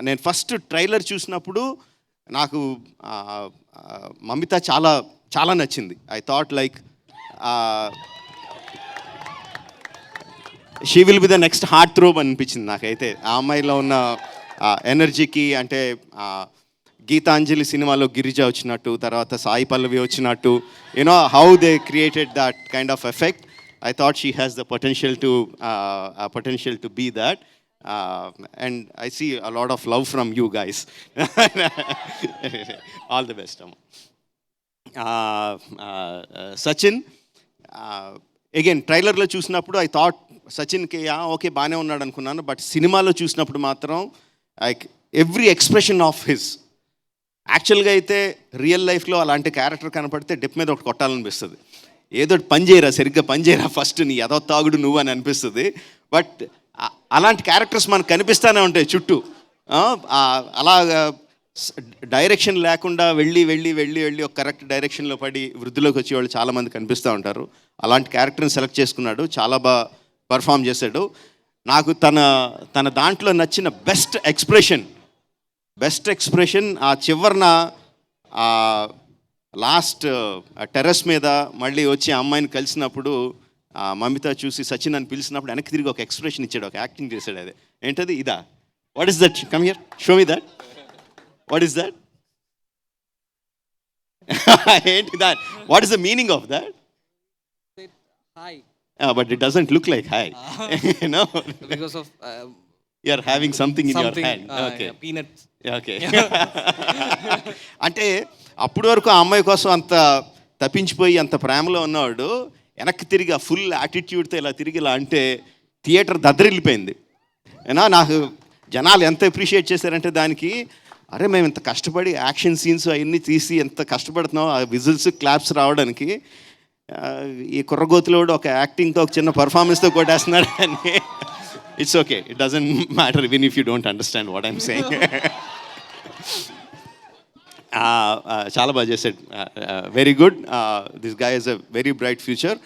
నేను first trailer చూసినప్పుడు నాకు మమిత చాలా చాలా నచ్చింది. I thought like she will be the next heart throb అనిపించింది నాకైతే. ఆ అమ్మాయిలో ఉన్న ఎనర్జీకి, అంటే గీతాంజలి సినిమాలో గిరిజ వచ్చినట్టు, తర్వాత సాయి పల్లవి వచ్చినట్టు, you know how they created that kind of effect. I thought she has the potential to be that, and I see a lot of love from you guys. All the best. Sachin, again trailer lo chusinapudu I thought Sachin ke okay baane unnadu anukunnanu, but cinema lo chusinapudu matram like every expression of his, యాక్చువల్గా అయితే real లైఫ్లో అలాంటి character కనపడితే డెప్ మీద ఒకటి కొట్టాలనిపిస్తుంది. ఏదో పనిచేయరా, సరిగ్గా పనిచేయరా, first నీ ఏదో తాగుడు నువ్వు అని అనిపిస్తుంది. బట్ అలాంటి క్యారెక్టర్స్ మనకు కనిపిస్తూనే ఉంటాయి చుట్టూ. అలా డైరెక్షన్ లేకుండా వెళ్ళి వెళ్ళి వెళ్ళి వెళ్ళి ఒక కరెక్ట్ డైరెక్షన్లో పడి వృద్ధిలోకి వచ్చేవాళ్ళు చాలామంది కనిపిస్తూ ఉంటారు. అలాంటి క్యారెక్టర్ని సెలెక్ట్ చేసుకున్నాడు, చాలా బాగా పర్ఫామ్ చేశాడు. నాకు తన దాంట్లో నచ్చిన బెస్ట్ ఎక్స్ప్రెషన్ ఆ చివరిన లాస్ట్ టెర్రస్ మీద మళ్ళీ వచ్చి అమ్మాయిని కలిసినప్పుడు మమిత చూసి సచిన్ అని పిలిచినప్పుడు వెనక్కి తిరిగి ఒక ఎక్స్ప్రెషన్ ఇచ్చాడు, ఒక యాక్టింగ్ చేశాడు. అదే ఏంటది? ఇదా? What is that? Come here, show me that. What is that? ఏంటి that? What is the meaning of that? Hi. But it doesn't look like hi. No, Because of you are having something in your hand. Okay. Yeah, peanuts. Okay. అంటే అప్పటి వరకు ఆ అమ్మాయి కోసం అంత తప్పించిపోయి అంత ప్రేమలో ఉన్నవాడు వెనక్కి తిరిగి ఆ ఫుల్ యాటిట్యూడ్తో ఇలా తిరిగి ఇలా అంటే థియేటర్ దద్దరిల్లిపోయింది. ఏనా నాకు జనాలు ఎంత అప్రిషియేట్ చేశారంటే దానికి, అరే మేము ఇంత కష్టపడి యాక్షన్ సీన్స్ అవన్నీ తీసి ఎంత కష్టపడుతున్నాం ఆ విజిల్స్ క్లాప్స్ రావడానికి, ఈ కుర్రగోతులోడు ఒక యాక్టింగ్తో ఒక చిన్న పర్ఫార్మెన్స్తో కొట్టేస్తున్నాడు అని. It's okay. It doesn't matter even if you don't understand what I'm saying. చాలా బాగా చేశాడు. Very good. This guy has a very bright future.